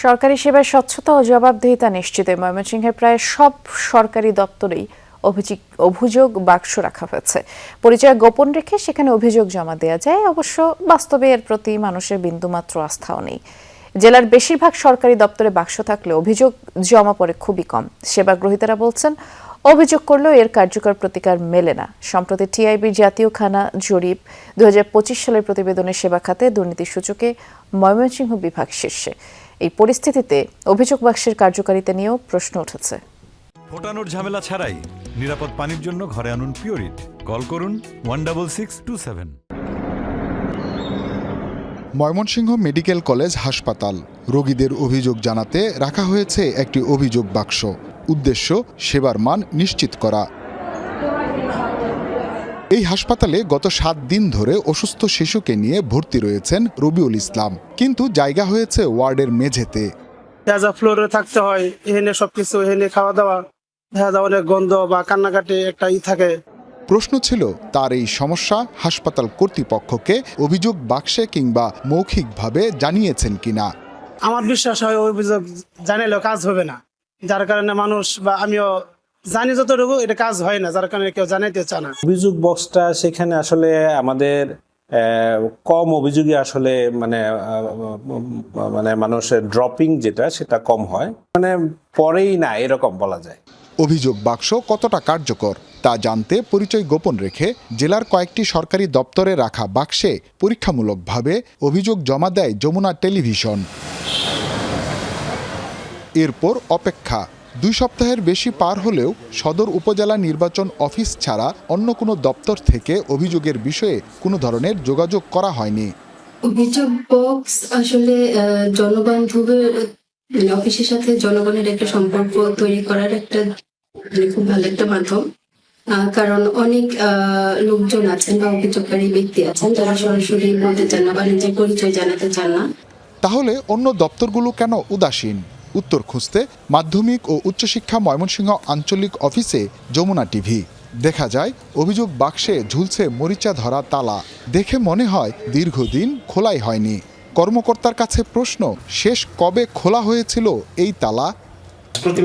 সরকারি সেবায় স্বচ্ছতা ও জবাবদিহিতা নিশ্চিতে ময়মনসিংহের প্রায় সব সরকারি দপ্তরেই অভিযোগ বাক্স রাখা হয়েছে। পরিচয় গোপন রেখে সেখানে অভিযোগ জমা দেওয়া যায়। অবশ্য বাস্তবে এর প্রতি মানুষের বিন্দুমাত্র আস্থাও নেই। জেলার বেশিরভাগ সরকারি দপ্তরে বাক্স থাকলে অভিযোগ জমা পড়ে খুবই কম। সেবাগ্রহীতারা বলছেন, অভিযোগ করলেও এর কার্যকর প্রতিকার মেলে না। সম্প্রতি টিআইবির জাতীয় খানা জরিপ 2025 সালের প্রতিবেদনে সেবা খাতে দুর্নীতির সূচকে ময়মনসিংহ বিভাগ শীর্ষে। এই পরিস্থিতিতে অভিযোগ বাক্সের কার্যকারিতা নিয়েও প্রশ্ন উঠেছে। ফোটানোর ঝামেলা ছাড়াই নিরাপদ পানির জন্য ঘরে আনুন পিওরিট। কল করুন 16627। ময়মনসিংহ মেডিকেল কলেজ হাসপাতাল। রোগীদের অভিযোগ জানাতে রাখা হয়েছে একটি অভিযোগ বাক্স। উদ্দেশ্য সেবার মান নিশ্চিত করা। এই হাসপাতালে গত 7 দিন ধরে অসুস্থ শিশুকে নিয়ে ভর্তি রয়েছেন রবিউল ইসলাম, কিন্তু জায়গা হয়েছে ওয়ার্ডের মেঝেতে। ফ্লোরে থাকতে হয়, এখানে সবকিছু, এখানে খাওয়া দাওয়া, দেখা যায় অনেক গন্ধ বা কান্নাকাটি একটা থাকে। প্রশ্ন ছিল তার এই সমস্যা হাসপাতাল কর্তৃপক্ষকে অভিযোগ বাক্সে কিংবা মৌখিকভাবে জানিয়েছেন কিনা। আমার বিশ্বাস হয় অভিযোগ জানালেও কাজ হবে না, যার কারণে মানুষ বা আমিও জানি যতটুকু এটা কাজ হয় না, যার কারণে কেউ জানাইতে চায় না। অভিযোগ বক্সটা সেখানে আসলে আমাদের কম অভিযোগই আসলে মানে মানুষের ড্রপিং যেটা সেটা কম হয়, মানে পরেই না এরকম বলা যায়। অভিযোগ বাক্স কতটা কার্যকর তা জানতে পরিচয় গোপন রেখে জেলার কয়েকটি সরকারি দপ্তরে রাখা বাক্সে পরীক্ষামূলকভাবে অভিযোগ জমা দেয় যমুনা টেলিভিশন। এরপর অপেক্ষা। 2 সপ্তাহের বেশি পার হলেও সদর উপজেলা নির্বাচন অফিস ছাড়া অন্য কোনো দপ্তর থেকে অভিযোগের বিষয়ে কোনো ধরনের যোগাযোগ করা হয়নি। অভিযোগ বক্স আসলে জনবান্ধবের অফিসের সাথে জনগণের একটা সম্পর্ক তৈরি করার একটা খুব ভালো একটা মাধ্যম। কারণ অনেক লোকজন আছেন বা অভিযোগকারী ব্যক্তি আছেন যারা সরাসরি বলতে চান না বা নিজের পরিচয় জানাতে চান না। তাহলে অন্য দপ্তরগুলো কেন উদাসীন? উত্তর খুঁজতে মাধ্যমিক ও উচ্চশিক্ষা ময়মনসিংহ আঞ্চলিক অফিসে যমুনা টিভি। দেখা যায় অভিযোগ বাক্সে ঝুলছে মরিচা ধরা তালা। দেখে মনে হয় দীর্ঘদিন খোলাই হয়নি। কর্মকর্তার কাছে প্রশ্ন, শেষ কবে খোলা হয়েছিল এই তালা? প্রতি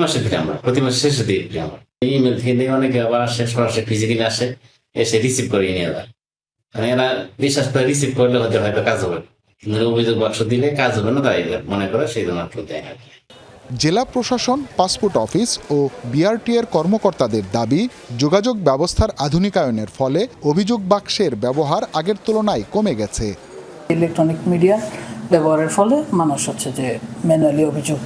মাসে শেষে দিই আমরা ইমেল থেকে অনেকে আবার আসে, সরাসরি ফিজিক্যালি আসে, এসে রিসিভ করে নিয়ে যায়। মানে এরা বিশ্বাস করে রিসিভ করলে হয়তো কাজ হবে, অভিযোগ বাক্স দিলে কাজ হবে না, তাই মনে করে সেই জন্য দেয় আর কি। জেলা প্রশাসন, পাসপোর্ট অফিস ও বিআরটি এর কর্মকর্তাদের দাবি, যোগাযোগ ব্যবস্থার আধুনিকায়নের ফলে অভিযোগ বাক্সের ব্যবহার আগের তুলনায় কমে গেছে। ইলেকট্রনিক মিডিয়া ব্যবহারের ফলে মানুষ হচ্ছে যে ম্যানুয়ালি অভিযোগ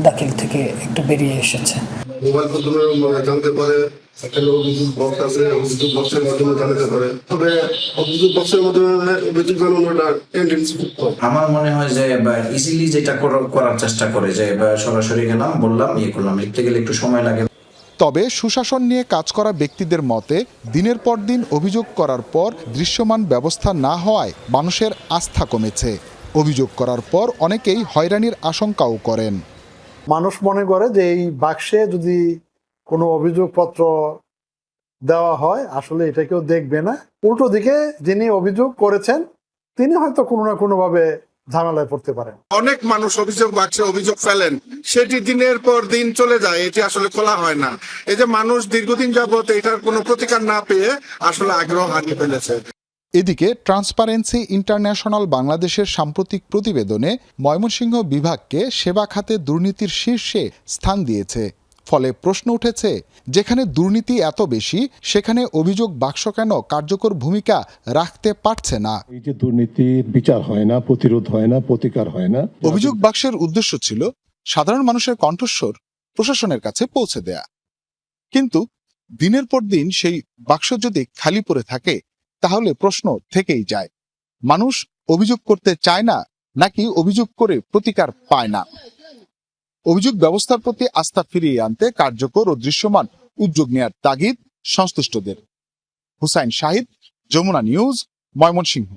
দাখিল থেকে একটু বেরিয়ে এসেছে। মোবাইল ফোনে জানতে পারে, একটা অভিযোগ বক্স আছে, অভিযোগ বক্সের মাধ্যমে জানাতে পারে। তবে অভিযোগ বক্সের মাধ্যমে অভিযোগ জানানোটা টেন্ডেন্সি খুব কম। আমার মনে হয় যে ইজিলি যেটা করার চেষ্টা করে, যে সরাসরি গেলাম, বললাম, করলাম, লিখতে গেলে একটু সময় লাগে। তবে সুশাসন নিয়ে কাজ করা ব্যক্তিদের মতে, দিনের পর দিন অভিযোগ করার পর দৃশ্যমান ব্যবস্থা না হওয়ায় মানুষের আস্থা কমেছে। অভিযোগ করার পর অনেকেই হয়রানির আশঙ্কাও করেন। মানুষ মনে করে যে এই বাক্সে যদি কোনো অভিযোগপত্র দেওয়া হয় আসলে এটা কেউ দেখবে না। উল্টো দিকে যিনি অভিযোগ করেছেন তিনি হয়তো কোনো না কোনো ভাবে ঝামেলায় পড়তে পারেন। অনেক মানুষ অভিযোগ বাক্সে অভিযোগ ফেলেন, সেটি দিনের পর দিন চলে যায়, এটি আসলে খোলা হয় না। এই যে মানুষ দীর্ঘদিন যাবত এটার কোনো প্রতিকার না পেয়ে আসলে আগ্রহ হারিয়ে ফেলেছে। এদিকে ট্রান্সপারেন্সি ইন্টারন্যাশনাল বাংলাদেশের সাম্প্রতিক প্রতিবেদনে ময়মনসিংহ বিভাগকে সেবা খাতে দুর্নীতির শীর্ষে স্থান দিয়েছে। ফলে প্রশ্ন উঠেছে, যেখানে দুর্নীতি এত বেশি সেখানে অভিযোগ বাক্স কেন কার্যকর ভূমিকা রাখতে পারছে না? এই যে দুর্নীতির বিচার হয় না, প্রতিরোধ হয় না, প্রতিকার হয় না। অভিযোগ বাক্সের উদ্দেশ্য ছিল সাধারণ মানুষের কণ্ঠস্বর প্রশাসনের কাছে পৌঁছে দেয়া। কিন্তু দিনের পর দিন সেই বাক্স যদি খালি পড়ে থাকে তাহলে প্রশ্ন থেকেই যায়, মানুষ অভিযোগ করতে চায় না নাকি অভিযোগ করে প্রতিকার পায় না? অভিযোগ ব্যবস্থার প্রতি আস্থা ফিরিয়ে আনতে কার্যকর ও দৃশ্যমান উদ্যোগ নেয়ার তাগিদ সংশ্লিষ্টদের। হুসাইন শাহিদ, যমুনা নিউজ, ময়মনসিংহ।